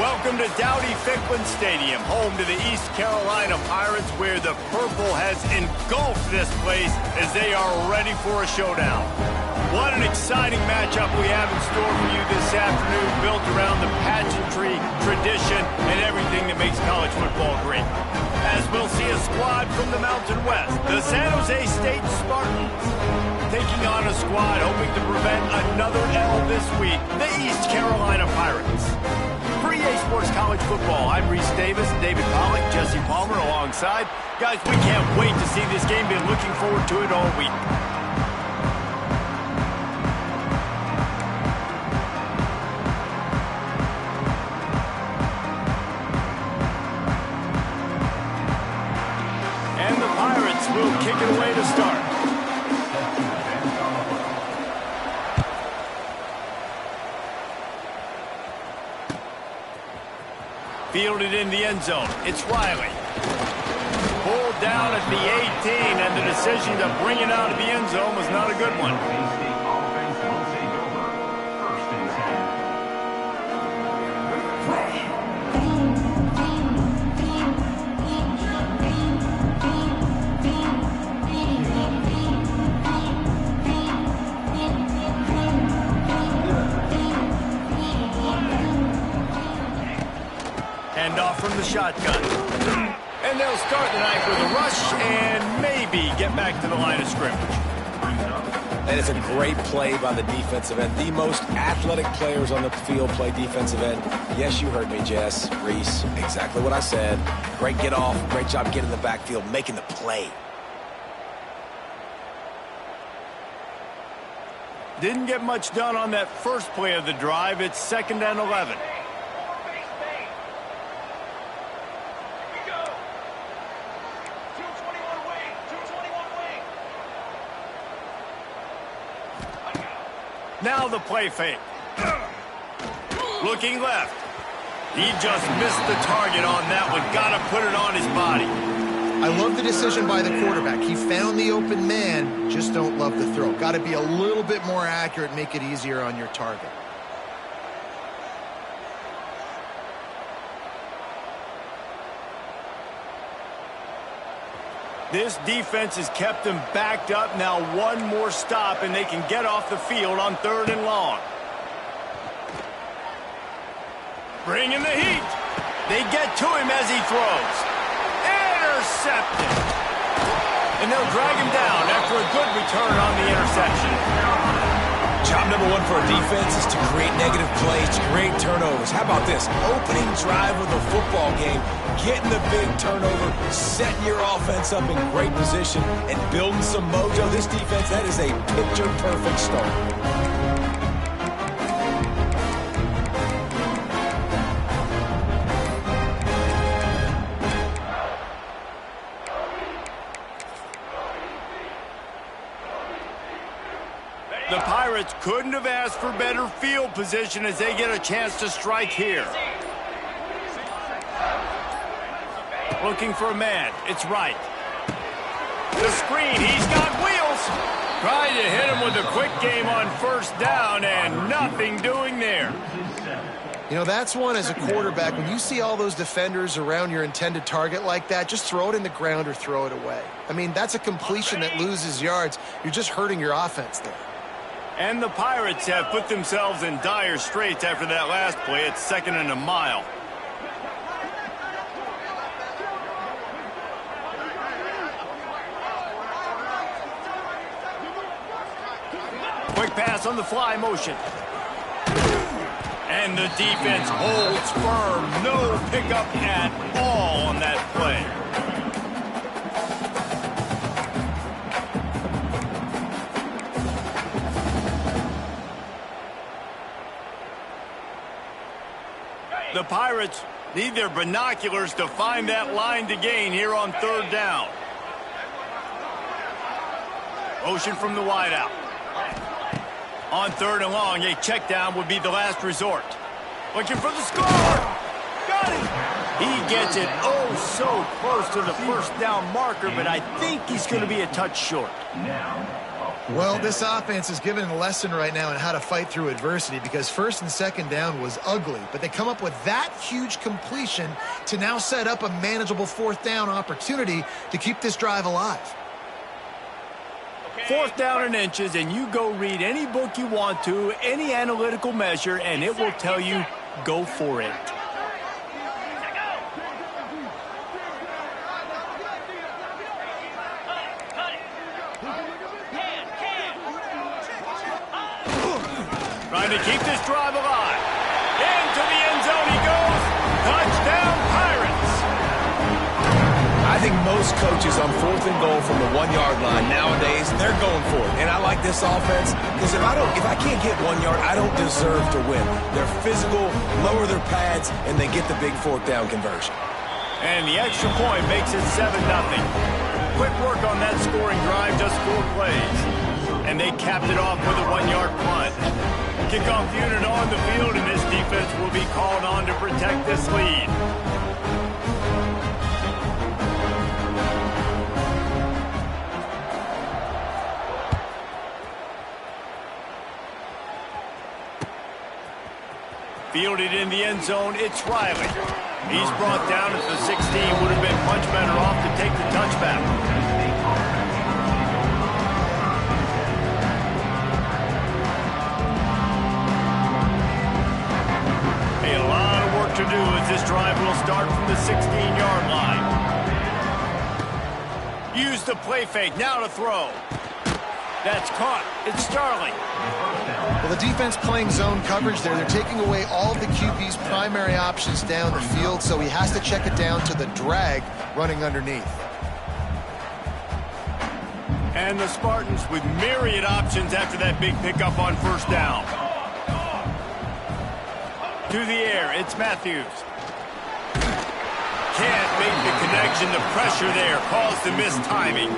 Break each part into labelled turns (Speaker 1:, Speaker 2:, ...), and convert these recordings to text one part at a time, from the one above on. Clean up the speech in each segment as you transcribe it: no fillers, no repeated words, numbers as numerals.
Speaker 1: Welcome to Dowdy-Ficklin Stadium, home to the East Carolina Pirates, where the purple has engulfed this place as they are ready for a showdown. What an exciting matchup we have in store for you this afternoon, built around the pageantry, tradition, and everything that makes college football great. As we'll see a squad from the Mountain West, the San Jose State Spartans, taking on a squad hoping to prevent another L this week, the East Carolina Pirates. For EA Sports College Football, I'm Reese Davis, David Pollack, Jesse Palmer alongside. Guys, we can't wait to see this game. Been looking forward to it all week. And the Pirates will kick it away to start. Fielded in the end zone. It's Riley. Pulled down at the 18, and the decision to bring it out of the end zone was not a good one. Off from the shotgun. And they'll start the night with a rush and maybe get back to the line of scrimmage.
Speaker 2: And it's a great play by the defensive end. The most athletic players on the field play defensive end. Yes, you heard me, Jess, Reese. Exactly what I said. Great get off. Great job getting in the backfield, making the play.
Speaker 1: Didn't get much done on that first play of the drive. It's 2nd and 11. Now the play fake. Looking left. He just missed the target on that one. Got to put it on his body.
Speaker 3: I love the decision by the quarterback. He found the open man, just don't love the throw. Got to be a little bit more accurate, make it easier on your target.
Speaker 1: This defense has kept them backed up. Now one more stop, and they can get off the field on 3rd and long. Bringing the heat. They get to him as he throws. Intercepted. And they'll drag him down after a good return on the interception.
Speaker 2: Job number one for a defense is to create negative plays, to create turnovers. How about this? Opening drive of the football game, getting the big turnover, setting your offense up in great position, and building some mojo. This defense, that is a picture-perfect start.
Speaker 1: The Pirates couldn't have asked for better field position as they get a chance to strike here. Looking for a man. It's right. The screen. He's got wheels. Trying to hit him with a quick game on 1st down, and nothing doing there.
Speaker 3: You know, that's one as a quarterback. When you see all those defenders around your intended target like that, just throw it in the ground or throw it away. I mean, that's a completion that loses yards. You're just hurting your offense there.
Speaker 1: And the Pirates have put themselves in dire straits after that last play. It's 2nd and a mile. Quick pass on the fly motion. And the defense holds firm. No pickup at all on that play. The Pirates need their binoculars to find that line to gain here on third down. Motion from the wideout. On third and long, a check down would be the last resort. Looking for the score. Got it. He gets it oh so close to the first down marker, but I think he's going to be a touch short.
Speaker 3: Well, this offense is given a lesson right now on how to fight through adversity, because first and second down was ugly, but they come up with that huge completion to now set up a manageable fourth down opportunity to keep this drive alive.
Speaker 1: Fourth down and inches, and you go read any book you want to, any analytical measure, and it will tell you, go for it. Trying to keep this drive alive. Into the end zone he goes. Touchdown, Pirates.
Speaker 2: I think most coaches on fourth and goal from the 1-yard line nowadays, they're going for it. And I like this offense because if I can't get 1 yard, I don't deserve to win. They're physical, lower their pads, and they get the big fourth down conversion.
Speaker 1: And the extra point makes it 7-0. Quick work on that scoring drive, just 4 plays. And they capped it off with a 1-yard punt. Kickoff unit on the field, and this defense will be called on to protect this lead. Fielded in the end zone, it's Riley. He's brought down at the 16. Would have been much better off to take the touchback. A lot of work to do as this drive will start from the 16-yard line. Use the play fake, now to throw. That's caught. It's Starling.
Speaker 3: Well, the defense playing zone coverage there. They're taking away all of the QB's primary options down the field, so he has to check it down to the drag running underneath.
Speaker 1: And the Spartans with myriad options after that big pickup on first down. To the air, it's Matthews. Can't make the connection. The pressure there caused the missed timing.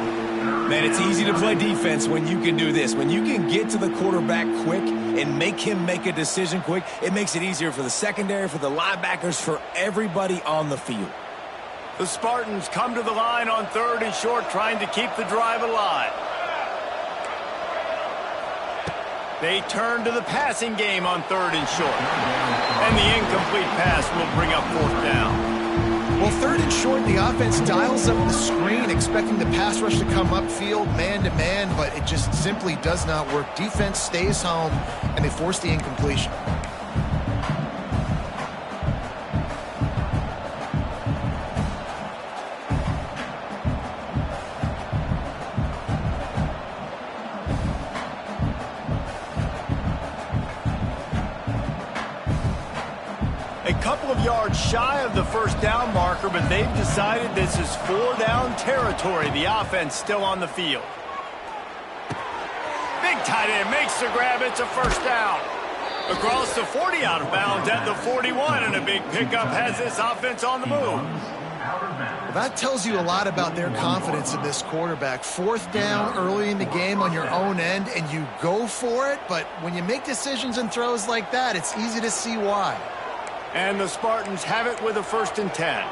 Speaker 2: Man, it's easy to play defense when you can do this. When you can get to the quarterback quick and make him make a decision quick, it makes it easier for the secondary, for the linebackers, for everybody on the field.
Speaker 1: The Spartans come to the line on third and short, trying to keep the drive alive. They turn to the passing game on third and short. And the incomplete pass will bring up fourth down.
Speaker 3: Well, third and short, the offense dials up the screen, expecting the pass rush to come upfield, man-to-man, but it just simply does not work. Defense stays home, and they force the incompletion.
Speaker 1: A couple of yards shy of the first down marker, but they've decided this is 4-down territory. The offense still on the field. Big tight end makes the grab. It's a first down. Across the 40, out of bounds at the 41, and a big pickup has this offense on the move.
Speaker 3: Well, that tells you a lot about their confidence in this quarterback. Fourth down early in the game on your own end, and you go for it, but when you make decisions and throws like that, it's easy to see why.
Speaker 1: And the Spartans have it with a 1st and 10.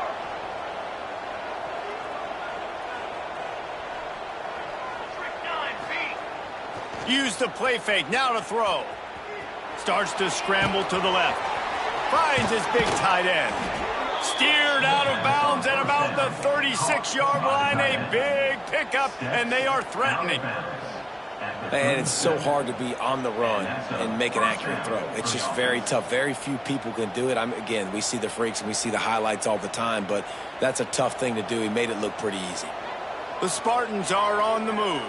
Speaker 1: Use the play fake, now to throw. Starts to scramble to the left. Finds his big tight end. Steered out of bounds at about the 36-yard line. A big pickup, and they are threatening.
Speaker 2: And it's so hard to be on the run and make an accurate throw. It's just very tough. Very few people can do it. Again, we see the freaks and we see the highlights all the time, but that's a tough thing to do. He made it look pretty easy.
Speaker 1: The Spartans are on the move.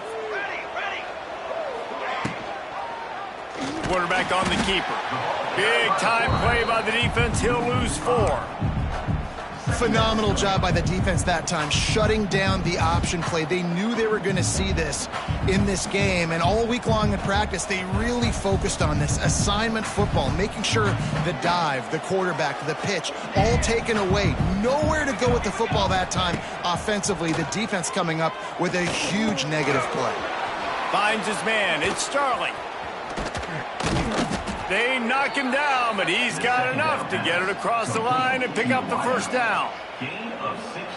Speaker 1: Quarterback on the keeper. Big time play by the defense. He'll lose 4.
Speaker 3: Phenomenal job by the defense that time, shutting down the option play. They knew they were going to see this in this game, and all week long in practice, they really focused on this assignment football, making sure the dive, the quarterback, the pitch, all taken away. Nowhere to go with the football that time offensively. The defense coming up with a huge negative play.
Speaker 1: Finds his man. It's Starling. They knock him down, but he's got enough to get it across the line and pick up the first down.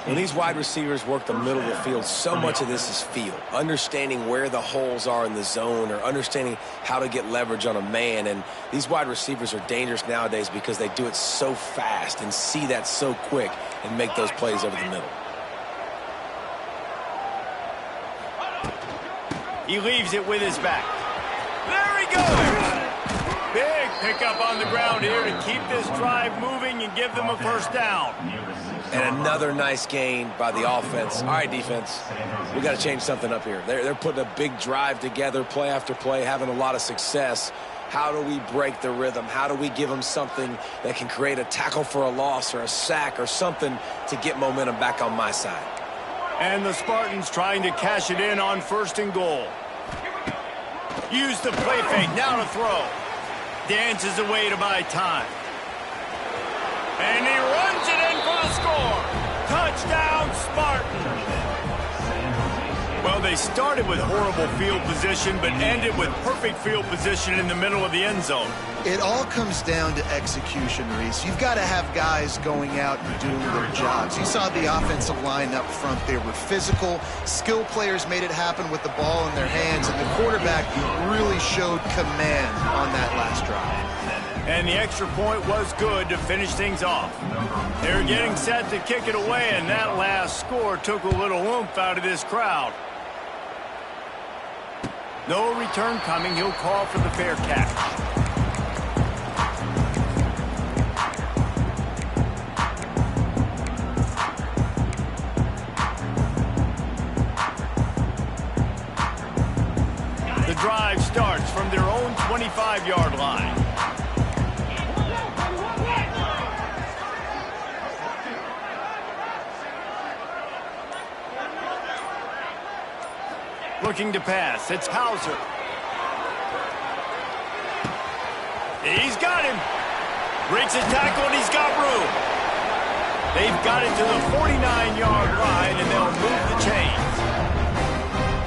Speaker 2: When these wide receivers work the middle of the field, so much of this is feel. Understanding where the holes are in the zone or understanding how to get leverage on a man. And these wide receivers are dangerous nowadays because they do it so fast and see that so quick and make those plays over the middle.
Speaker 1: He leaves it with his back. There he goes! Big pickup on the ground here to keep this drive moving and give them a first down.
Speaker 2: And another nice gain by the offense. All right, defense, we got to change something up here. They're putting a big drive together, play after play, having a lot of success. How do we break the rhythm? How do we give them something that can create a tackle for a loss or a sack or something to get momentum back on my side?
Speaker 1: And the Spartans trying to cash it in on 1st and goal. Use the play fake, now to throw. Dances away to buy time. And he runs it in for the score. Touchdown, Spartans. Well, they started with horrible field position, but ended with perfect field position in the middle of the end zone.
Speaker 3: It all comes down to execution, Reese. You've got to have guys going out and doing their jobs. You saw the offensive line up front. They were physical. Skill players made it happen with the ball in their hands, and the quarterback really showed command on that last drive.
Speaker 1: And the extra point was good to finish things off. They were getting set to kick it away, and that last score took a little oomph out of this crowd. No return coming. He'll call for the fair catch. The drive starts from their own 25-yard line. Looking to pass. It's Hauser. He's got him. Breaks his tackle, and he's got room. They've got it to the 49-yard line, and they'll move the chains.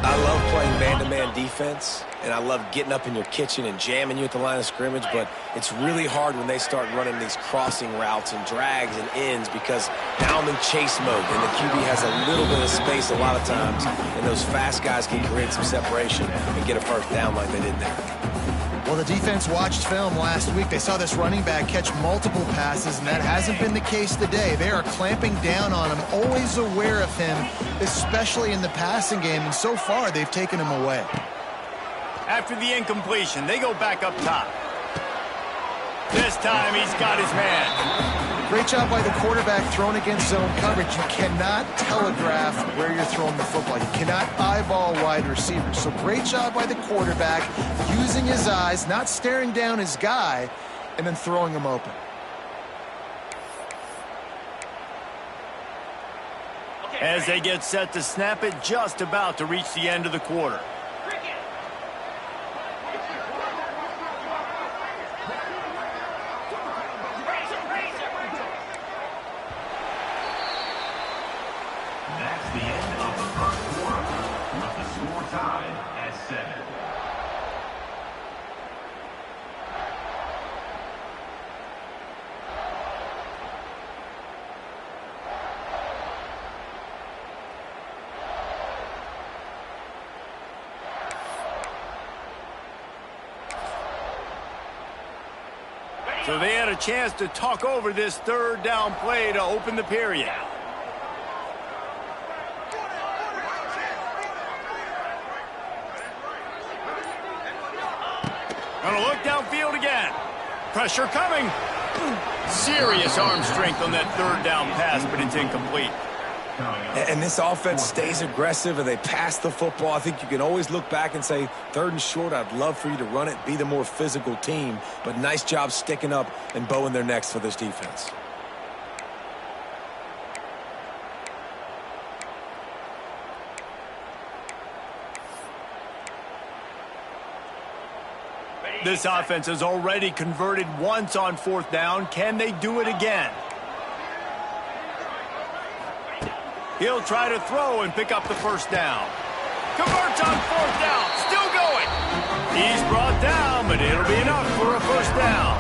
Speaker 2: I love playing man-to-man defense, and I love getting up in your kitchen and jamming you at the line of scrimmage, but it's really hard when they start running these crossing routes and drags and ends because now I'm in chase mode, and the QB has a little bit of space a lot of times, and those fast guys can create some separation and get a first down like they did there.
Speaker 3: Well, the defense watched film last week. They saw this running back catch multiple passes, and that hasn't been the case today. They are clamping down on him, always aware of him, especially in the passing game, and so far they've taken him away.
Speaker 1: After the incompletion, they go back up top. This time he's got his man.
Speaker 3: Great job by the quarterback throwing against zone coverage. You cannot telegraph where you're throwing the football. You cannot eyeball wide receivers. So great job by the quarterback using his eyes, not staring down his guy, and then throwing him open.
Speaker 1: As they get set to snap it, just about to reach the end of the quarter.
Speaker 4: That's the end of the first quarter, with the score tied at 7.
Speaker 1: So they had a chance to talk over this third down play to open the period. Gonna look downfield again. Pressure coming. Serious arm strength on that third down pass, but it's incomplete.
Speaker 2: And this offense stays aggressive and they pass the football. I think you can always look back and say, 3rd and short, I'd love for you to run it, be the more physical team. But nice job sticking up and bowing their necks for this defense.
Speaker 1: This offense has already converted once on 4th down. Can they do it again? He'll try to throw and pick up the 1st down. Converts on 4th down. Still going. He's brought down, but it'll be enough for a 1st down.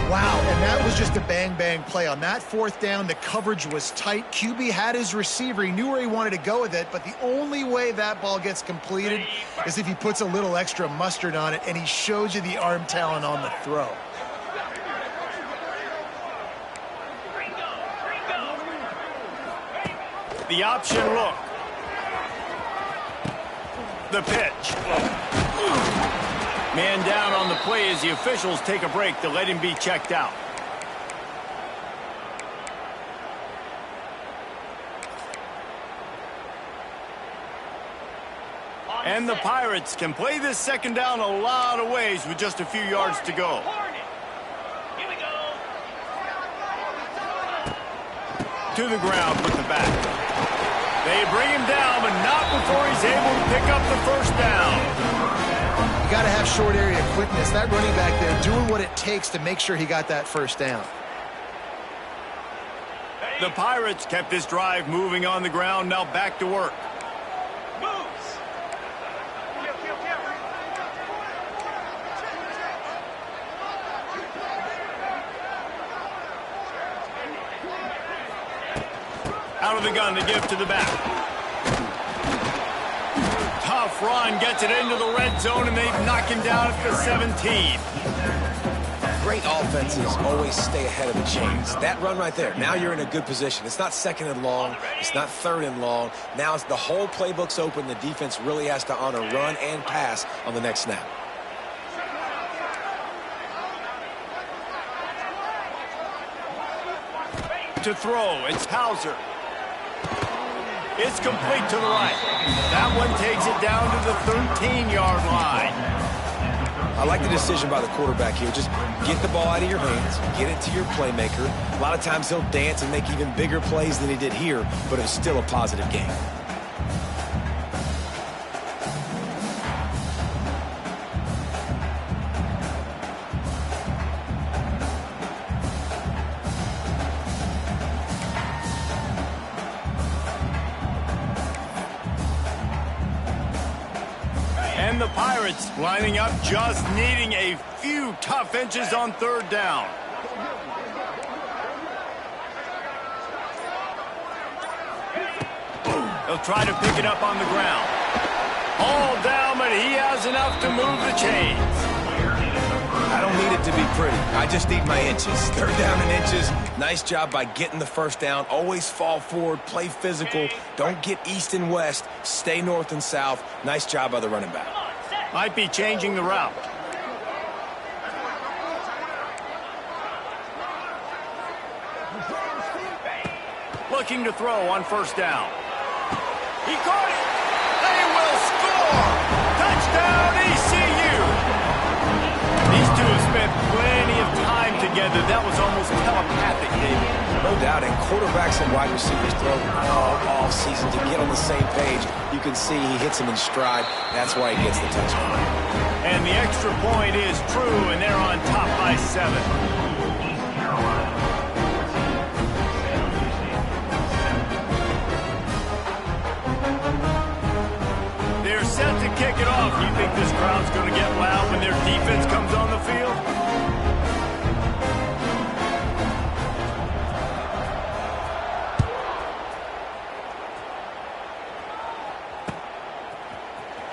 Speaker 3: Wow, and that was just a bang-bang play. On that 4th down, the coverage was tight. QB had his receiver. He knew where he wanted to go with it, but the only way that ball gets completed is if he puts a little extra mustard on it, and he shows you the arm talent on the throw.
Speaker 1: The option look. The pitch. Man down on the play as the officials take a break to let him be checked out. And the Pirates can play this 2nd down a lot of ways with just a few yards to go. To the ground with the back. They bring him down, but not before he's able to pick up the 1st down.
Speaker 3: You got to have short area quickness. That running back there doing what it takes to make sure he got that 1st down.
Speaker 1: The Pirates kept this drive moving on the ground. Now back to work. Out of the gun to give to the back. Tough run, gets it into the red zone, and they knock him down at the 17.
Speaker 2: Great offenses always stay ahead of the chains. That run right there, now you're in a good position. It's not 2nd and long. It's not 3rd and long. Now it's the whole playbook's open. The defense really has to honor run and pass on the next snap.
Speaker 1: To throw, it's Hauser. It's complete to the right. That one takes it down to the 13-yard line.
Speaker 2: I like the decision by the quarterback here. Just get the ball out of your hands, get it to your playmaker. A lot of times he'll dance and make even bigger plays than he did here, but it was still a positive game.
Speaker 1: And the Pirates lining up, just needing a few tough inches on 3rd down. They'll try to pick it up on the ground. All down, but he has enough to move the chains.
Speaker 2: I don't need it to be pretty. I just need my inches. 3rd down and inches. Nice job by getting the 1st down. Always fall forward, play physical. Don't get east and west. Stay north and south. Nice job by the running back.
Speaker 1: Might be changing the route. Looking to throw on 1st down. He caught it. They will score. Touchdown, ECU. These two have spent plenty of time together. That was almost telepathic, David.
Speaker 2: No doubt, and quarterbacks and wide receivers throw all season to get on the same page. You can see he hits him in stride. That's why he gets the touchdown.
Speaker 1: And the extra point is true, and they're on top by 7. They're set to kick it off. You think this crowd's going to get loud when their defense comes on the field?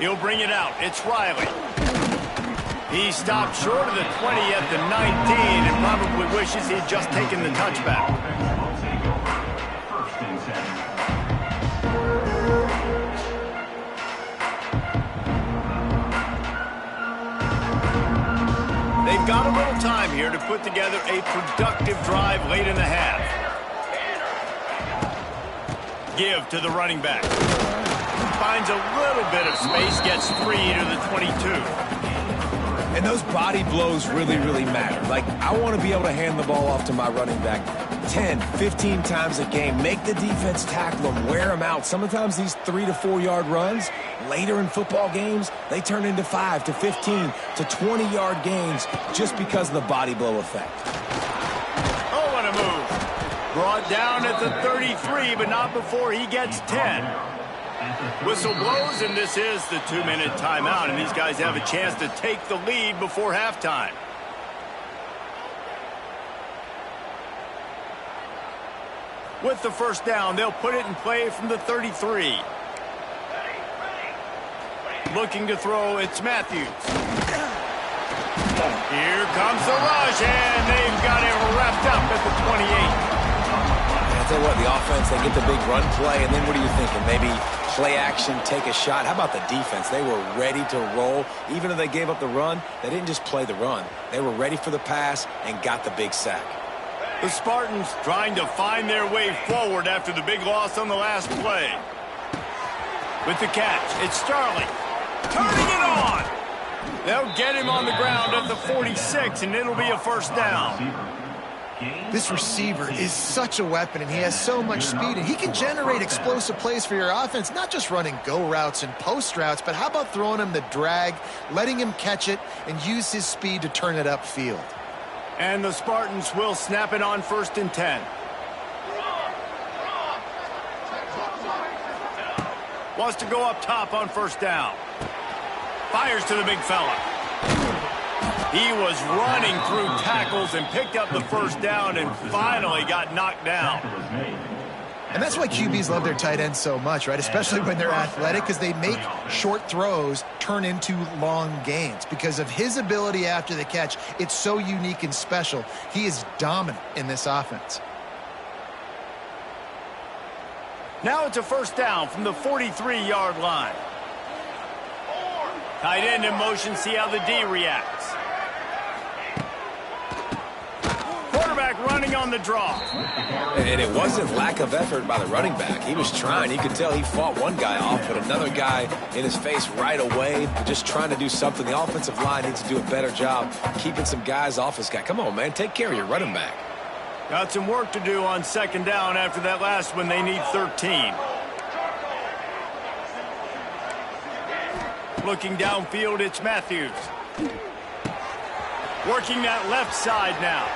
Speaker 1: He'll bring it out. It's Riley. He stopped short of the 20 at the 19 and probably wishes he'd just taken the touchback. They've got a little time here to put together a productive drive late in the half. Give to the running back. Finds a little bit of space, gets 3 to the 22.
Speaker 2: And those body blows really, really matter. Like, I want to be able to hand the ball off to my running back 10, 15 times a game. Make the defense tackle them, wear them out. Sometimes these 3 to 4 yard runs later in football games, they turn into 5 to 15 to 20-yard gains just because of the body blow effect.
Speaker 1: Oh, what a move. Brought down at the 33, but not before he gets 10. Whistle blows, and this is the 2-minute timeout, and these guys have a chance to take the lead before halftime. With the first down, they'll put it in play from the 33. Looking to throw, it's Matthews. Here comes the rush, and they've got it wrapped up at the 28.
Speaker 2: I tell you what, the offense, they get the big run play, and then what are you thinking? Maybe play action, take a shot. How about the defense? They were ready to roll. Even though they gave up the run, they didn't just play the run. They were ready for the pass and got the big sack.
Speaker 1: The Spartans trying to find their way forward after the big loss on the last play. With the catch, it's Starling. Turning it on. They'll get him on the ground at the 46, and it'll be a first down.
Speaker 3: This receiver is such a weapon, and he has so much speed, and he can generate explosive plays for your offense, not just running go routes and post routes, but how about throwing him the drag, letting him catch it, and use his speed to turn it upfield.
Speaker 1: And the Spartans will snap it on 1st and 10. Wants to go up top on first down. Fires to the big fella. He was running through tackles and picked up the first down and finally got knocked down.
Speaker 3: And that's why QBs love their tight ends so much, right? Especially when they're athletic, because they make short throws turn into long gains. Because of his ability after the catch, it's so unique and special. He is dominant in this offense.
Speaker 1: Now it's a first down from the 43-yard line. Tight end in motion, see how the D reacts. Quarterback running on the draw.
Speaker 2: And it wasn't lack of effort by the running back. He was trying. You could tell he fought one guy off, but another guy in his face right away, just trying to do something. The offensive line needs to do a better job keeping some guys off his guy. Come on, man. Take care of your running back.
Speaker 1: Got some work to do on second down after that last one. They need 13. Looking downfield, it's Matthews. Working that left side now.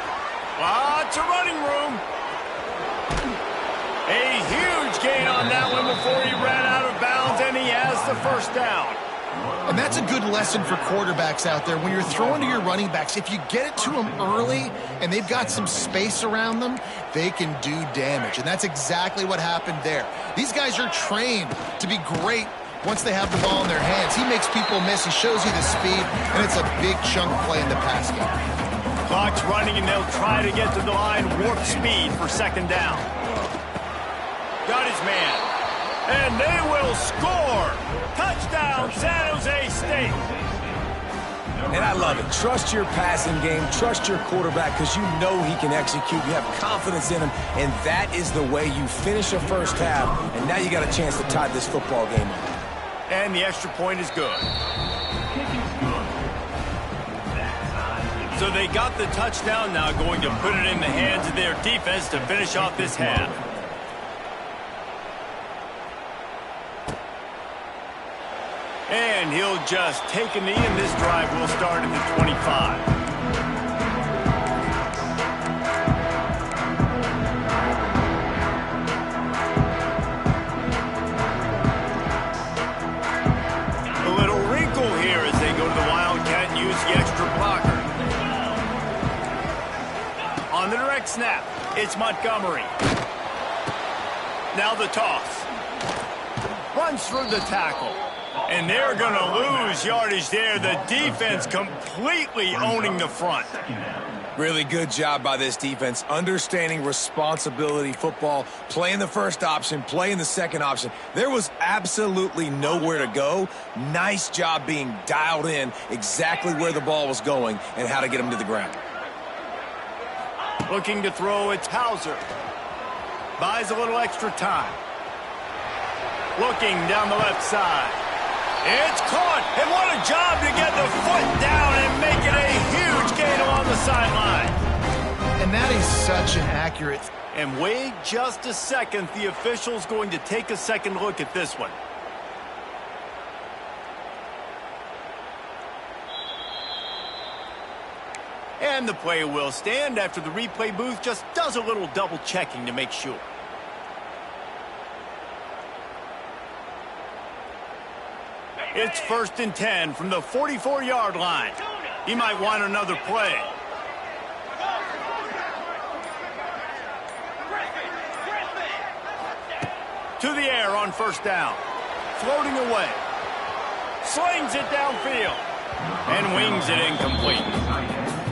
Speaker 1: Lots of running room. A huge gain on that one before he ran out of bounds, and he has the first down.
Speaker 3: And that's a good lesson for quarterbacks out there. When you're throwing to your running backs, if you get it to them early and they've got some space around them, they can do damage. And that's exactly what happened there. These guys are trained to be great once they have the ball in their hands. He makes people miss. He shows you the speed, and it's a big chunk play in the pass game.
Speaker 1: Clock's running, and they'll try to get to the line. Warp speed for second down. Got his man. And they will score. Touchdown, San Jose State.
Speaker 2: And I love it. Trust your passing game. Trust your quarterback because you know he can execute. You have confidence in him, and that is the way you finish a first half. And now you got a chance to tie this football game up.
Speaker 1: And the extra point is good. So they got the touchdown, now going to put it in the hands of their defense to finish off this half. And he'll just take a knee, and this drive will start at the 25. On the direct snap, it's Montgomery. Now the toss. Runs through the tackle. And they're going to lose yardage there. The defense completely owning the front.
Speaker 2: Really good job by this defense, understanding responsibility football, playing the first option, playing the second option. There was absolutely nowhere to go. Nice job being dialed in exactly where the ball was going and how to get him to the ground.
Speaker 1: Looking to throw, it's Hauser. Buys a little extra time. Looking down the left side. It's caught, and what a job to get the foot down and make it a huge gain along the sideline.
Speaker 3: And that is such an accurate.
Speaker 1: And wait just a second, the official's going to take a second look at this one. And the play will stand after the replay booth just does a little double checking to make sure. It's 1st and 10 from the 44-yard line. He might want another play. To the air on 1st down. Floating away. Slings it downfield. And wings it incomplete.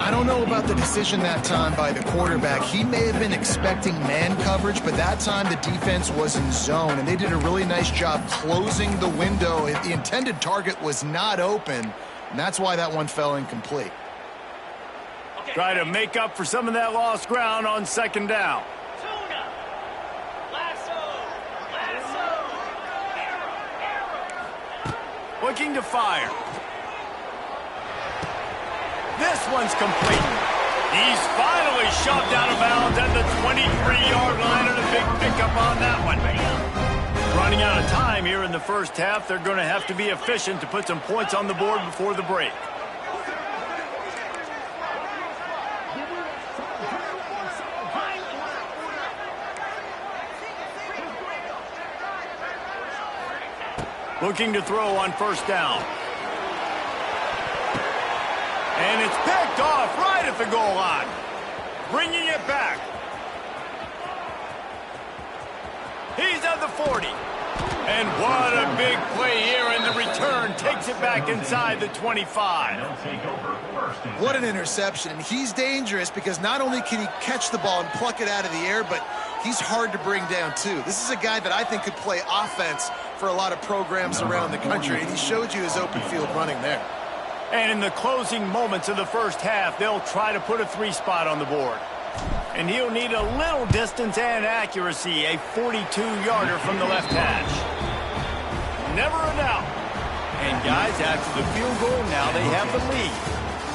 Speaker 3: I don't know about the decision that time by the quarterback. He may have been expecting man coverage, but that time the defense was in zone, and they did a really nice job closing the window. The intended target was not open, and that's why that one fell incomplete.
Speaker 1: Try to make up for some of that lost ground on 2nd down. Looking to fire. This one's complete. He's finally shoved out of bounds at the 23-yard line, and a big pickup on that one. Running out of time here in the 1st half. They're going to have to be efficient to put some points on the board before the break. Looking to throw on 1st down. And it's picked off right at the goal line. Bringing it back. He's at the 40. And what a big play here, and the return takes it back inside the 25.
Speaker 3: What an interception. And he's dangerous because not only can he catch the ball and pluck it out of the air, but he's hard to bring down, too. This is a guy that I think could play offense for a lot of programs around the country, and he showed you his open field running there.
Speaker 1: And in the closing moments of the 1st half, they'll try to put a 3-spot on the board. And he'll need a little distance and accuracy, a 42-yarder from the left hash. Never a doubt. And guys, after the field goal, now they have the lead.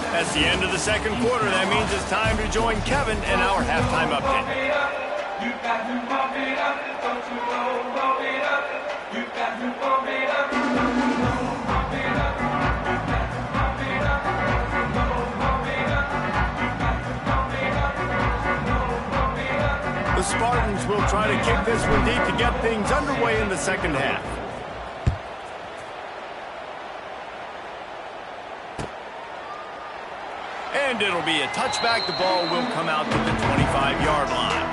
Speaker 1: That's the end of the 2nd quarter. That means it's time to join Kevin in our halftime update. You got to pump it up, don't you know, pump it up. You got to pump it up, don't you know, pump it up. You got to pump it up, don't you know, pump it up. You got to pump it up, don't you know, pump it up. The Spartans will try to kick this one deep to get things underway in the 2nd half. And it'll be a touchback. The ball will come out to the 25-yard line.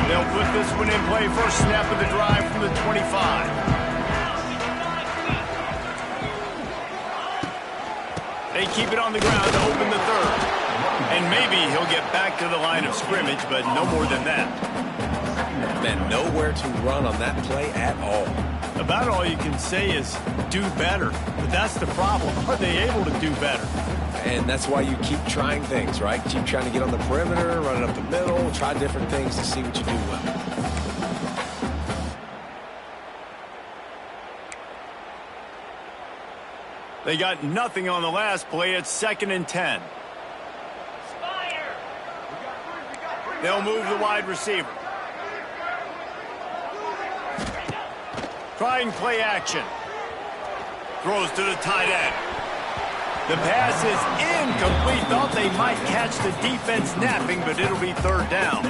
Speaker 1: They'll put this one in play. First snap of the drive from the 25. They keep it on the ground to open the 3rd. And maybe he'll get back to the line of scrimmage, but no more than that.
Speaker 2: Man, nowhere to run on that play at all.
Speaker 1: About all you can say is do better. But that's the problem. Are they able to do better?
Speaker 2: And that's why you keep trying things, right? Keep trying to get on the perimeter, run it up the middle, try different things to see what you do well.
Speaker 1: They got nothing on the last play. It's 2nd and 10. They'll move the wide receiver. Trying play action. Throws to the tight end. The pass is incomplete. Thought they might catch the defense napping, but it'll be 3rd down.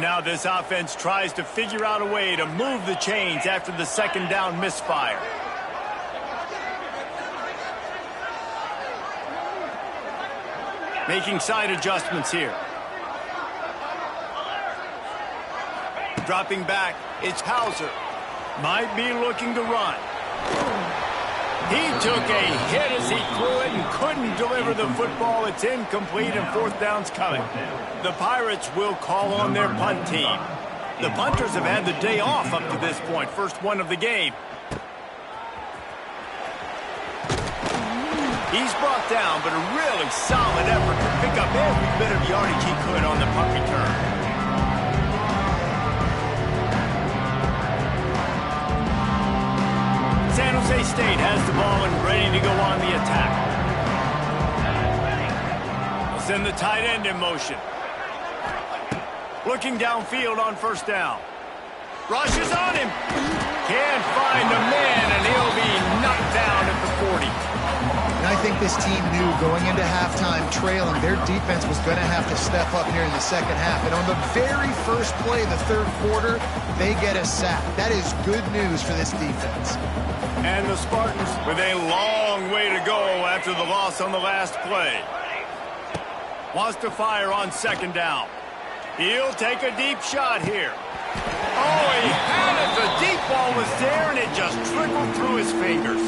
Speaker 1: Now this offense tries to figure out a way to move the chains after the 2nd down misfire. Making side adjustments here. Dropping back, it's Hauser. Might be looking to run. He took a hit as he threw it and couldn't deliver the football. It's incomplete and 4th down's coming. The Pirates will call on their punt team. The punters have had the day off up to this point. First one of the game. He's brought down, but a really solid effort to pick up every bit of yardage he could on the punt return. San Jose State has the ball and ready to go on the attack. Send the tight end in motion. Looking downfield on first down. Rushes on him. Can't find the man, and he'll be knocked down at the 40.
Speaker 3: And I think this team knew going into halftime trailing, their defense was going to have to step up here in the second half. And on the very first play of the third quarter, they get a sack. That is good news for this defense.
Speaker 1: And the Spartans with a long way to go after the loss on the last play. Wants to fire on second down. He'll take a deep shot here. Oh, he had it. The deep ball was there, and it just trickled through his fingers.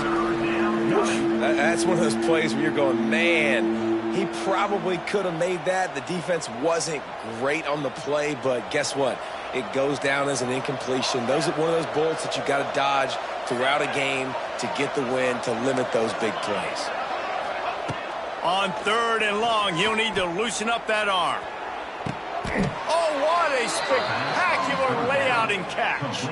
Speaker 2: That's one of those plays where you're going, man, he probably could have made that. The defense wasn't great on the play, but guess what? It goes down as an incompletion. Those are one of those bullets that you got to dodge throughout a game to get the win, to limit those big plays.
Speaker 1: On third and long, he'll need to loosen up that arm. Oh, what a spectacular layout and catch.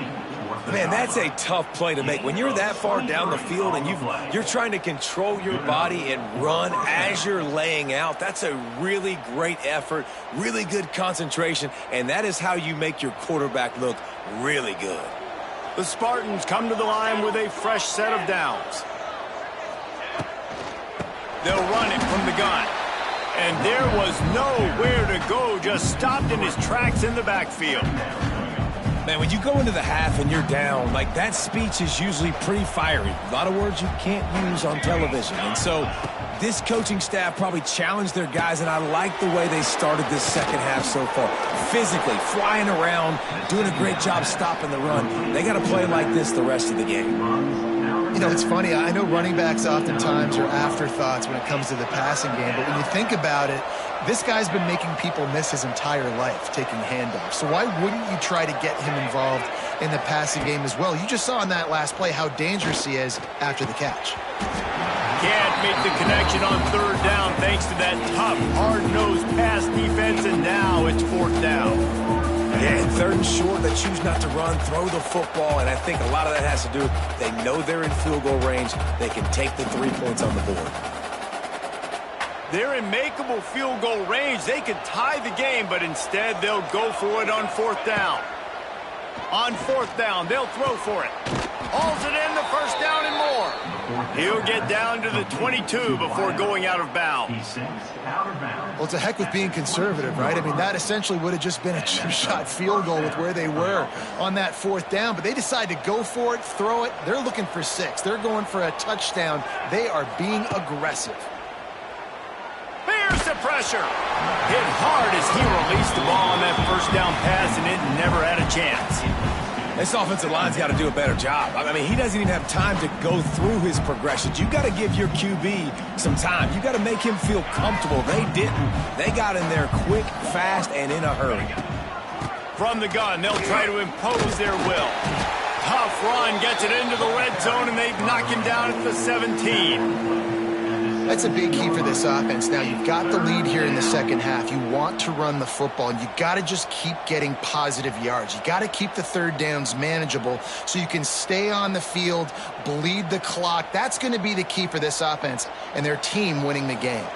Speaker 2: Man, that's a tough play to make. When you're that far down the field and you're trying to control your body and run as you're laying out, that's a really great effort, really good concentration, and that is how you make your quarterback look really good.
Speaker 1: The Spartans come to the line with a fresh set of downs. They'll run it from the gun. And there was nowhere to go, just stopped in his tracks in the backfield.
Speaker 2: Man, when you go into the half and you're down, like that speech is usually pretty fiery. A lot of words you can't use on television. And so this coaching staff probably challenged their guys, and I like the way they started this second half so far. Physically, flying around, doing a great job stopping the run. They got to play like this the rest of the game.
Speaker 3: You know, it's funny. I know running backs oftentimes are afterthoughts when it comes to the passing game, but when you think about it, this guy's been making people miss his entire life taking handoffs. So why wouldn't you try to get him involved in the passing game as well? You just saw in that last play how dangerous he is after the catch.
Speaker 1: Can't make the connection on third down thanks to that tough, hard-nosed pass defense, and now it's fourth down.
Speaker 2: Yeah, and third and short, they choose not to run, throw the football, and I think a lot of that has to do with they know they're in field goal range. They can take the 3 points on the board.
Speaker 1: They're in makeable field goal range. They could tie the game, but instead they'll go for it on fourth down. On fourth down, they'll throw for it. Hauls it in, the first down and more. He'll get down to the 22 before going out of bounds.
Speaker 3: Well, it's a heck with being conservative, right? I mean, that essentially would have just been a chip-shot field goal with where they were on that fourth down, but they decide to go for it, throw it. They're looking for 6. They're going for a touchdown. They are being aggressive.
Speaker 1: Here's the pressure. Hit hard as he released the ball on that first down pass, and it never had a chance.
Speaker 2: This offensive line's got to do a better job. I mean, he doesn't even have time to go through his progressions. You got to give your QB some time. You got to make him feel comfortable. They didn't. They got in there quick, fast, and in a hurry.
Speaker 1: From the gun, they'll try to impose their will. Tough run gets it into the red zone, and they knock him down at the 17.
Speaker 3: That's a big key for this offense. Now, you've got the lead here in the second half. You want to run the football, and you got to just keep getting positive yards. You got to keep the third downs manageable so you can stay on the field, bleed the clock. That's going to be the key for this offense and their team winning the game.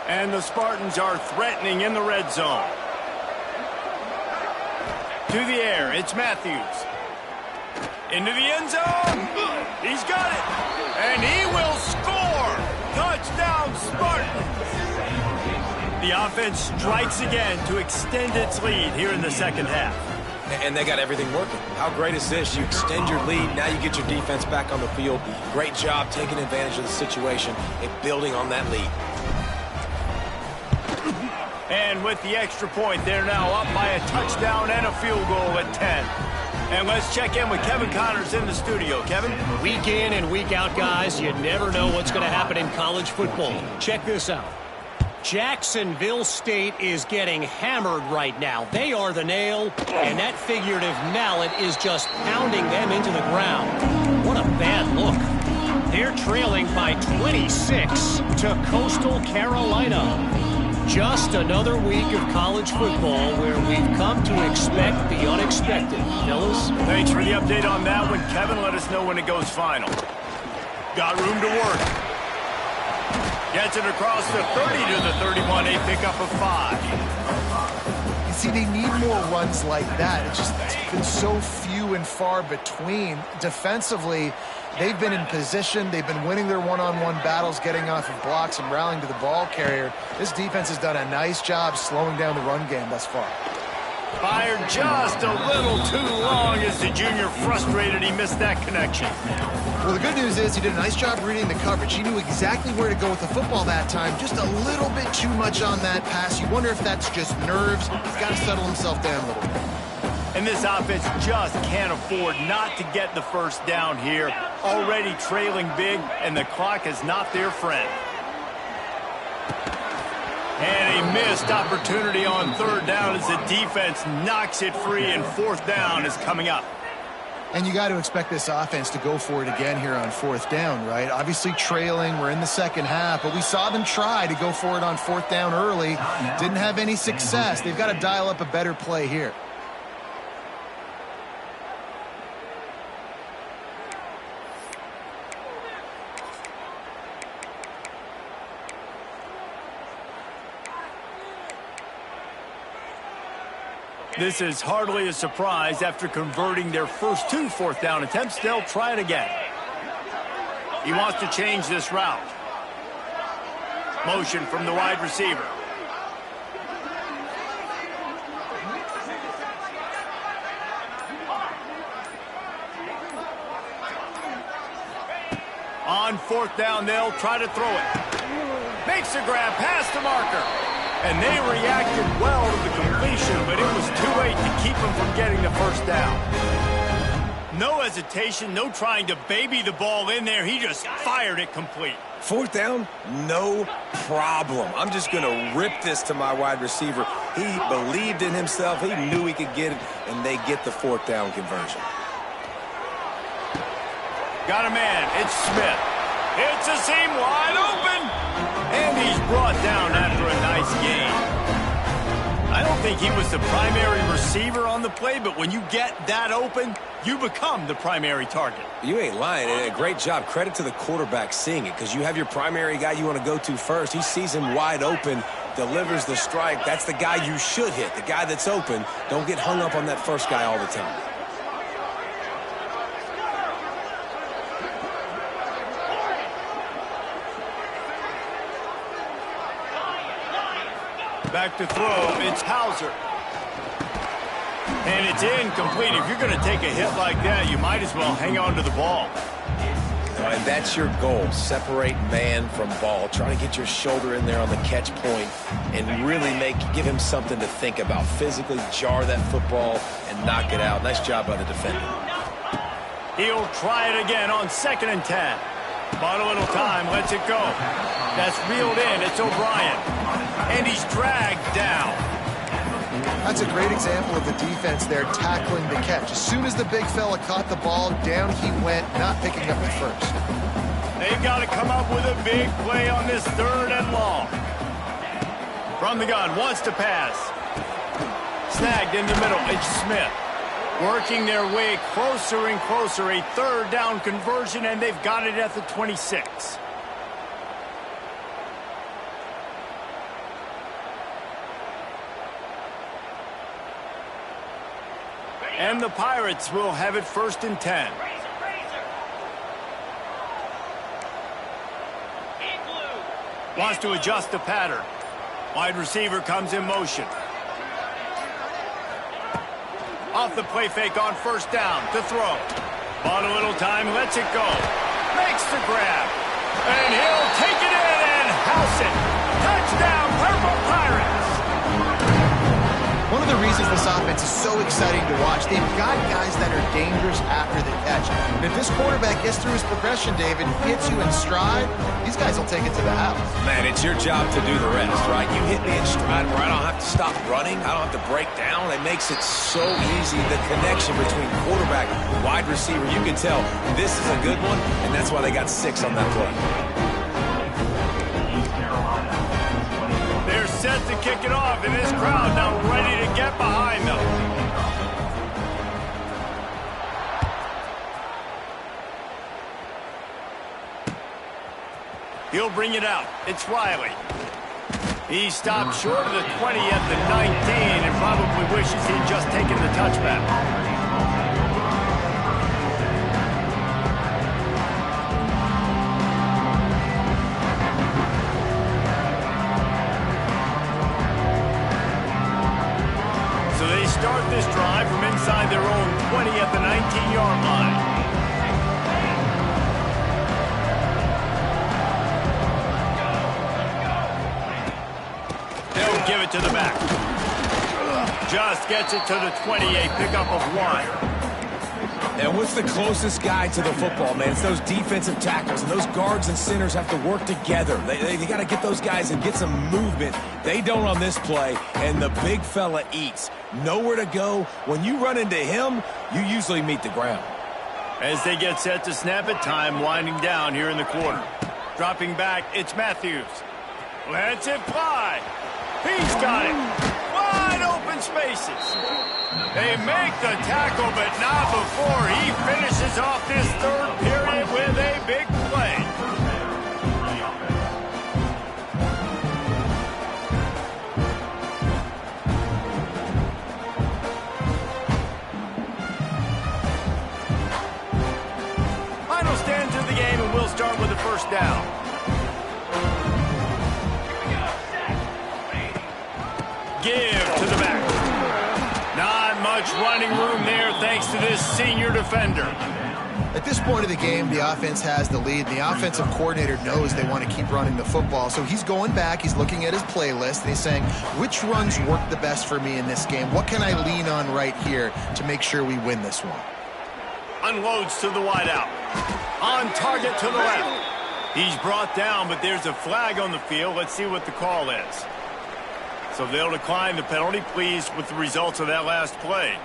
Speaker 1: And the Spartans are threatening in the red zone. To the air, it's Matthews. Into the end zone. He's got it. And he will score. Touchdown, Spartans! The offense strikes again to extend its lead here in the second half.
Speaker 2: And they got everything working. How great is this? You extend your lead, now you get your defense back on the field. Great job taking advantage of the situation and building on that lead.
Speaker 1: And with the extra point, they're now up by a touchdown and a field goal at 10. And let's check in with Kevin Connors in the studio. Kevin?
Speaker 5: Week in and week out, guys, you never know what's going to happen in college football. Check this out. Jacksonville State is getting hammered right now. They are the nail, and that figurative mallet is just pounding them into the ground. What a bad look. They're trailing by 26 to Coastal Carolina. Just another week of college football where we've come to expect the unexpected. Fellas?
Speaker 1: Thanks for the update on that one, Kevin. Let us know when it goes final. Got room to work. Gets Gets it across the 30 to the 31, a pickup of 5.
Speaker 3: You see, they need more runs like that. It's been so few and far between. Defensively, they've been in position. They've been winning their one-on-one battles, getting off of blocks and rallying to the ball carrier. This defense has done a nice job slowing down the run game thus far.
Speaker 1: Fired just a little too long as the junior frustrated he missed that connection.
Speaker 3: Well, the good news is he did a nice job reading the coverage. He knew exactly where to go with the football that time. Just a little bit too much on that pass. You wonder if that's just nerves. He's got to settle himself down a little bit.
Speaker 1: And this offense just can't afford not to get the first down here. Already trailing big, and the clock is not their friend. And a missed opportunity on 3rd down as the defense knocks it free, and 4th down is coming up.
Speaker 3: And you got to expect this offense to go for it again here on 4th down, right? Obviously trailing, we're in the second half, but we saw them try to go for it on 4th down early. Didn't have any success. They've got to dial up a better play here.
Speaker 1: This is hardly a surprise. After converting their first 2 4th down attempts, they'll try it again. He wants to change this route. Motion from the wide receiver. On 4th down, they'll try to throw it. Makes a grab past the marker. And they reacted well to the completion, but it was too late to keep them from getting the first down. No hesitation, no trying to baby the ball in there. He just fired it complete.
Speaker 2: 4th down, no problem. I'm just going to rip this to my wide receiver. He believed in himself. He knew he could get it, and they get the 4th down conversion.
Speaker 1: Got a man. It's Smith. It's a seam wide open. And he's brought down after a nice gain. I don't think he was the primary receiver on the play, but when you get that open, you become the primary target.
Speaker 2: You ain't lying. And a great job. Credit to the quarterback seeing it, because you have your primary guy you want to go to first. He sees him wide open, delivers the strike. That's the guy you should hit, the guy that's open. Don't get hung up on that first guy all the time.
Speaker 1: Back to throw, it's Hauser. And it's incomplete. If you're going to take a hit like that, you might as well hang on to the ball.
Speaker 2: And that's your goal. Separate man from ball. Try to get your shoulder in there on the catch point and really give him something to think about. Physically jar that football and knock it out. Nice job by the defender.
Speaker 1: He'll try it again on 2nd and 10. Bought a little time, lets it go. That's reeled in, it's O'Brien. And he's dragged down.
Speaker 3: That's a great example of the defense there tackling the catch. As soon as the big fella caught the ball, down he went, not picking up the first.
Speaker 1: They've got to come up with a big play on this 3rd and long. From the gun, wants to pass. Snagged in the middle, it's Smith. Working their way closer and closer, a 3rd down conversion, and they've got it at the 26. And the Pirates will have it 1st and 10. Wants to adjust the pattern. Wide receiver comes in motion. Off the play fake on 1st down to throw. Bought a little time, lets it go. Makes the grab. And he'll take it in and house it. Touchdown, Purple Pirates.
Speaker 3: One of the reasons this offense is so exciting to watch, they've got guys that are dangerous after the catch. And if this quarterback gets through his progression, David, hits you in stride, these guys will take it to the house.
Speaker 2: Man, it's your job to do the rest, right? You hit me in stride where I don't have to stop running. I don't have to break down. It makes it so easy. The connection between quarterback and wide receiver, you can tell this is a good one, and that's why they got 6 on that play.
Speaker 1: They're set to kick it off, and this crowd now ready to get behind them. He'll bring it out. It's Riley. He stopped short of the 20 at the 19 and probably wishes he'd just taken the touchback. So they start this drive from inside their own 20 at the 19-yard line. They'll give it to the back. Just gets it to the 28, pickup of 1.
Speaker 2: And what's the closest guy to the football, man? It's those defensive tackles, and those guards and centers have to work together. They got to get those guys and get some movement. They don't on this play, and the big fella eats. Nowhere to go. When you run into him, you usually meet the ground.
Speaker 1: As they get set to snap it, time winding down here in the quarter. Dropping back, it's Matthews. Lets it fly. He's got it. Wide open spaces. They make the tackle, but not before he finishes off this third period with a big play. Final stands of the game, and we'll start with the first down. Give to the back. Not much running room there thanks to this senior defender.
Speaker 3: At this point of the game, the offense has the lead. The offensive coordinator knows they want to keep running the football. So he's going back, he's looking at his playlist, and he's saying, which runs work the best for me in this game? What can I lean on right here to make sure we win this one?
Speaker 1: Unloads to the wideout. On target to the left. He's brought down, but there's a flag on the field. Let's see what the call is. So they'll decline the penalty, pleased with the results of that last play.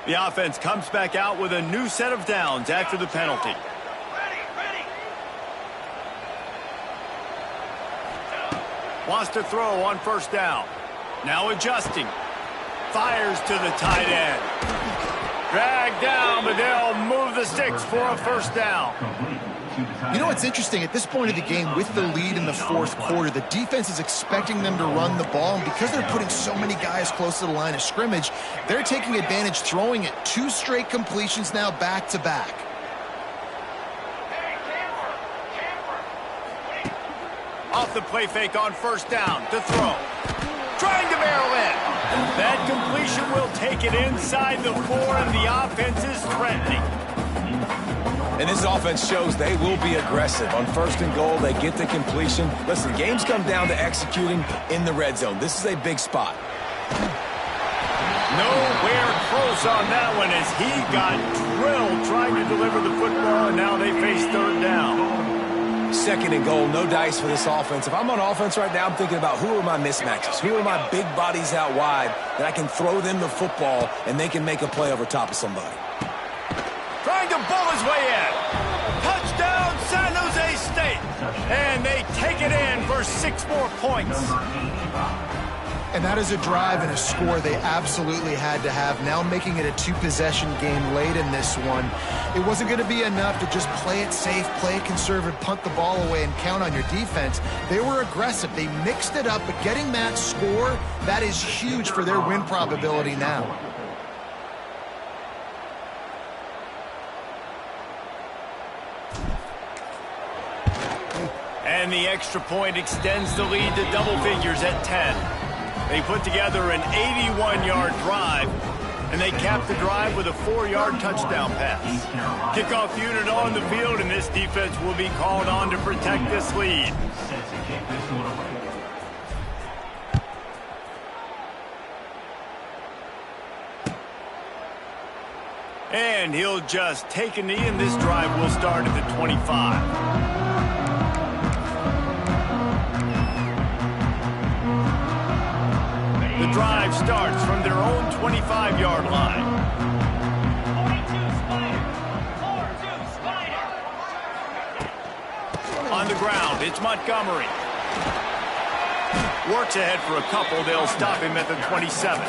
Speaker 1: The offense comes back out with a new set of downs after the penalty. Wants to throw on first down. Now adjusting. Fires to the tight end. Dragged down, but they'll move the sticks for a first down.
Speaker 3: You know what's interesting? At this point of the game, with the lead in the fourth quarter, the defense is expecting them to run the ball, and because they're putting so many guys close to the line of scrimmage, they're taking advantage, throwing it 2 straight completions now back-to-back.
Speaker 1: Off the play fake on first down to throw. Trying to barrel in. That completion will take it inside the 4, and the offense is threatening.
Speaker 2: And this offense shows they will be aggressive. On first and goal, they get the completion. Listen, games come down to executing in the red zone. This is a big spot.
Speaker 1: Nowhere close on that one as he got drilled trying to deliver the football, and now they face third down.
Speaker 2: Second and goal, no dice for this offense. If I'm on offense right now, I'm thinking about who are my mismatches? Who are my big bodies out wide that I can throw them the football and they can make a play over top of somebody?
Speaker 1: Trying to bull his way in. Touchdown, San Jose State. And they take it in for 6 more points.
Speaker 3: And that is a drive and a score they absolutely had to have. Now making it a 2-possession game late in this one. It wasn't going to be enough to just play it safe, play it conservative, punt the ball away, and count on your defense. They were aggressive. They mixed it up, but getting that score, that is huge for their win probability now.
Speaker 1: And the extra point extends the lead to double figures at 10. They put together an 81-yard drive, and they cap the drive with a 4-yard touchdown pass. Kickoff unit on the field, and this defense will be called on to protect this lead. And he'll just take a knee, and this drive will start at the 25. The drive starts from their own 25-yard line. 42 Spider. On the ground, it's Montgomery. Works ahead for a couple. They'll stop him at the 27.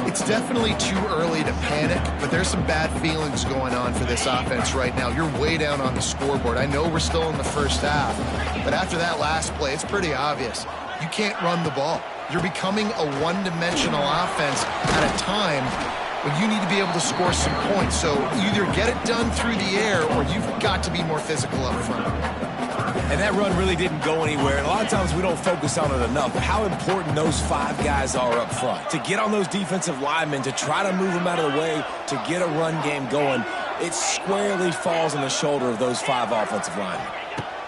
Speaker 3: It's definitely too early to panic, but there's some bad feelings going on for this offense right now. You're way down on the scoreboard. I know we're still in the first half, but after that last play, it's pretty obvious. You can't run the ball. You're becoming a one-dimensional offense at a time when you need to be able to score some points. So either get it done through the air or you've got to be more physical up front.
Speaker 2: And that run really didn't go anywhere. And a lot of times we don't focus on it enough, but how important those 5 guys are up front. To get on those defensive linemen, to try to move them out of the way, to get a run game going, it squarely falls on the shoulder of those 5 offensive linemen.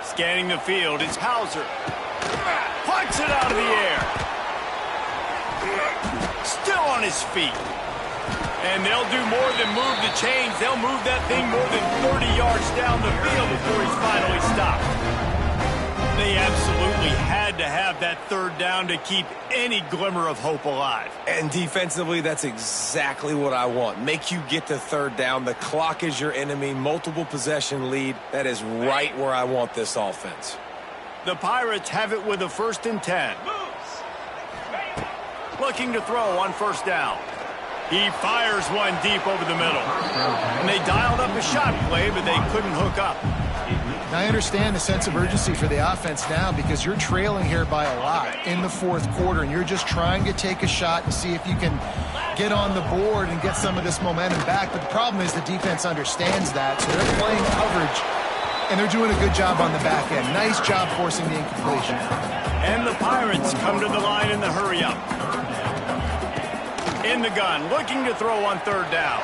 Speaker 1: Scanning the field, it's Hauser. Punts it out of the air. Still on his feet. And they'll do more than move the chains. They'll move that thing more than 30 yards down the field before he's finally stopped. They absolutely had to have that third down to keep any glimmer of hope alive.
Speaker 2: And defensively, that's exactly what I want. Make you get to third down. The clock is your enemy. Multiple possession lead. That is right where I want this offense.
Speaker 1: The Pirates have it with a 1st and 10. Looking to throw on 1st down. He fires one deep over the middle. And they dialed up a shot play, but they couldn't hook up.
Speaker 3: Now, I understand the sense of urgency for the offense now because you're trailing here by a lot in the 4th quarter, and you're just trying to take a shot and see if you can get on the board and get some of this momentum back. But the problem is the defense understands that, so they're playing coverage, and they're doing a good job on the back end. Nice job forcing the incompletion.
Speaker 1: And the Pirates come to the line in the hurry-up. In the gun, looking to throw on 3rd down.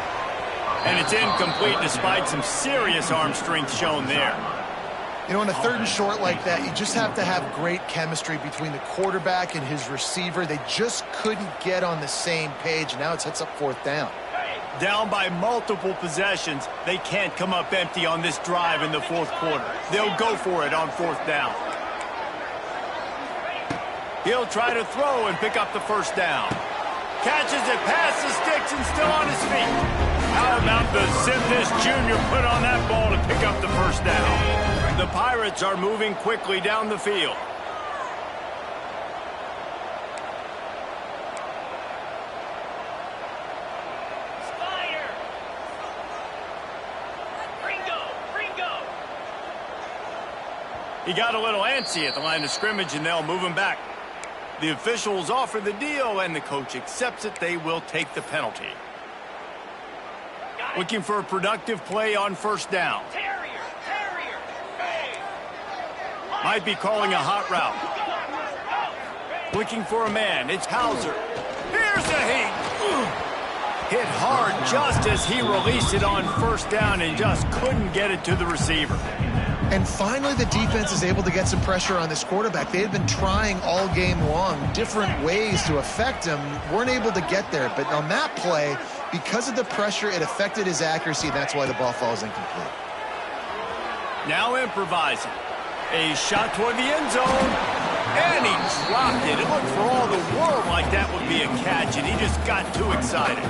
Speaker 1: And it's incomplete despite some serious arm strength shown there.
Speaker 3: You know, in a 3rd and short like that, you just have to have great chemistry between the quarterback and his receiver. They just couldn't get on the same page. Now it sets up 4th down.
Speaker 1: Down by multiple possessions, they can't come up empty on this drive in the 4th quarter. They'll go for it on 4th down. He'll try to throw and pick up the 1st down. Catches it past the sticks and still on his feet. How about the zip this junior put on that ball to pick up the 1st down? The Pirates are moving quickly down the field. He got a little antsy at the line of scrimmage, and they'll move him back. The officials offer the deal, and the coach accepts it. They will take the penalty. Looking for a productive play on 1st down. Might be calling a hot route. Looking for a man. It's Hauser. Here's a heat. Hit hard just as he released it on 1st down and just couldn't get it to the receiver.
Speaker 3: And finally, the defense is able to get some pressure on this quarterback. They had been trying all game long different ways to affect him. Weren't able to get there. But on that play, because of the pressure, it affected his accuracy, and that's why the ball falls incomplete.
Speaker 1: Now improvising. A shot toward the end zone. And he dropped it. It looked for all the world like that would be a catch, and he just got too excited.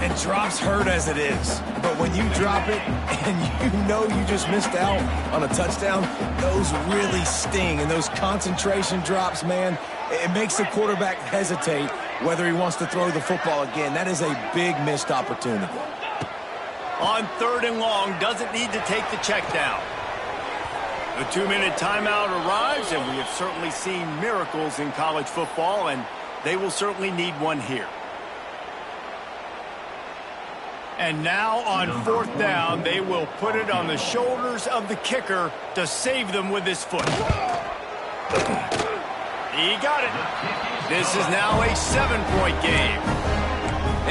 Speaker 2: And drops hurt as it is. But when you drop it and you know you just missed out on a touchdown, those really sting. And those concentration drops, man, it makes the quarterback hesitate whether he wants to throw the football again. That is a big missed opportunity.
Speaker 1: On 3rd and long, doesn't need to take the check down. The 2-minute timeout arrives, and we have certainly seen miracles in college football, and they will certainly need one here. And now on 4th down, they will put it on the shoulders of the kicker to save them with his foot. He got it. This is now a 7-point game.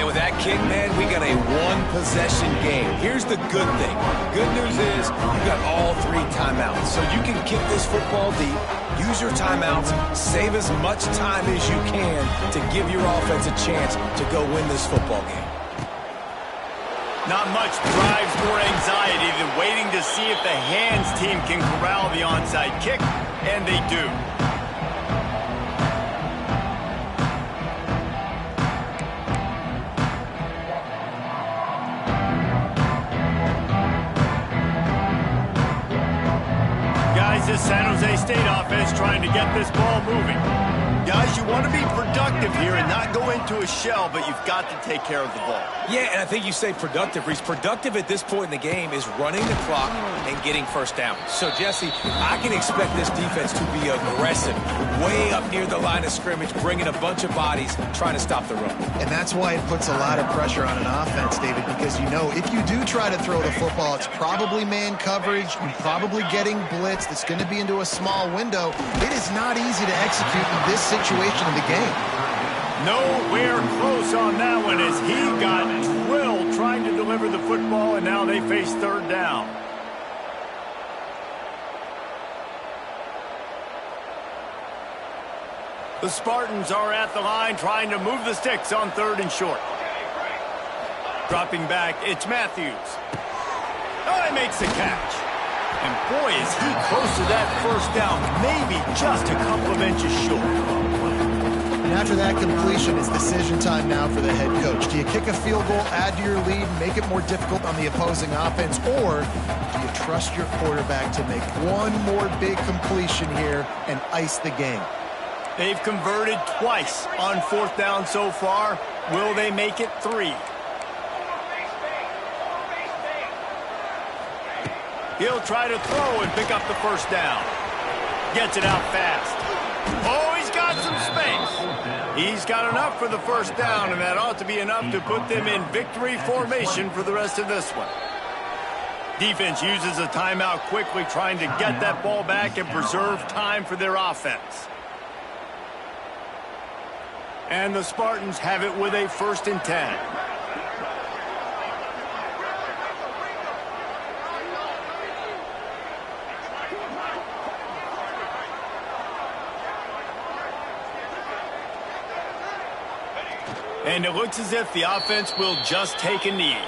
Speaker 2: And with that kick, man, we got a 1-possession game. Here's the good thing. Good news is you got all 3 timeouts. So you can kick this football deep, use your timeouts, save as much time as you can to give your offense a chance to go win this football game.
Speaker 1: Not much drives more anxiety than waiting to see if the hands team can corral the onside kick, and they do. Guys, this San Jose State offense trying to get this ball moving. Guys, you want to be productive here and not go into a shell, but you've got to take care of the ball.
Speaker 2: Yeah, and I think you say productive, Reese. Productive at this point in the game is running the clock and getting first down. So, Jesse, I can expect this defense to be aggressive, way up near the line of scrimmage, bringing a bunch of bodies, trying to stop the run.
Speaker 3: And that's why it puts a lot of pressure on an offense, David, because you know if you do try to throw the football, it's probably man coverage, you're probably getting blitzed, it's going to be into a small window. It is not easy to execute in this situation of the game.
Speaker 1: Nowhere close on that one as he got drilled trying to deliver the football, and now they face third down. The Spartans are at the line trying to move the sticks on third and short. Dropping back, it's Matthews. Oh, he makes the catch. And boy, is he close to that first down, maybe just a couple of inches short.
Speaker 3: And after that completion, it's decision time now for the head coach. Do you kick a field goal, add to your lead, make it more difficult on the opposing offense, or do you trust your quarterback to make one more big completion here and ice the game?
Speaker 1: They've converted twice on fourth down so far. Will they make it 3? He'll try to throw and pick up the first down. Gets it out fast. Oh, he's got some space. He's got enough for the first down, and that ought to be enough to put them in victory formation for the rest of this one. Defense uses a timeout quickly, trying to get that ball back and preserve time for their offense. And the Spartans have it with a 1st and 10. And it looks as if the offense will just take a knee.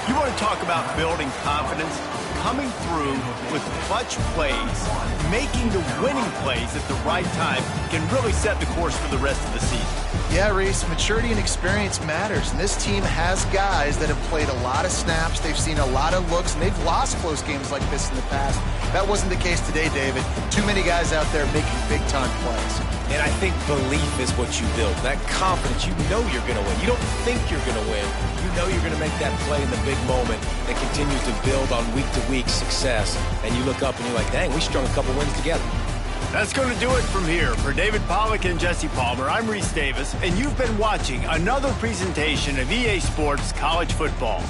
Speaker 1: You want to talk about building confidence? Coming through with clutch plays, making the winning plays at the right time can really set the course for the rest of the season.
Speaker 3: Yeah, Reese, maturity and experience matters, and this team has guys that have played a lot of snaps, they've seen a lot of looks, and they've lost close games like this in the past. That wasn't the case today, David. Too many guys out there making big-time plays.
Speaker 2: And I think belief is what you build. That confidence, you know you're going to win. You don't think you're going to win. You know you're going to make that play in the big moment that continues to build on week-to-week success. And you look up and you're like, dang, we strung a couple wins together.
Speaker 1: That's going to do it from here. For David Pollack and Jesse Palmer, I'm Reese Davis, and you've been watching another presentation of EA Sports College Football.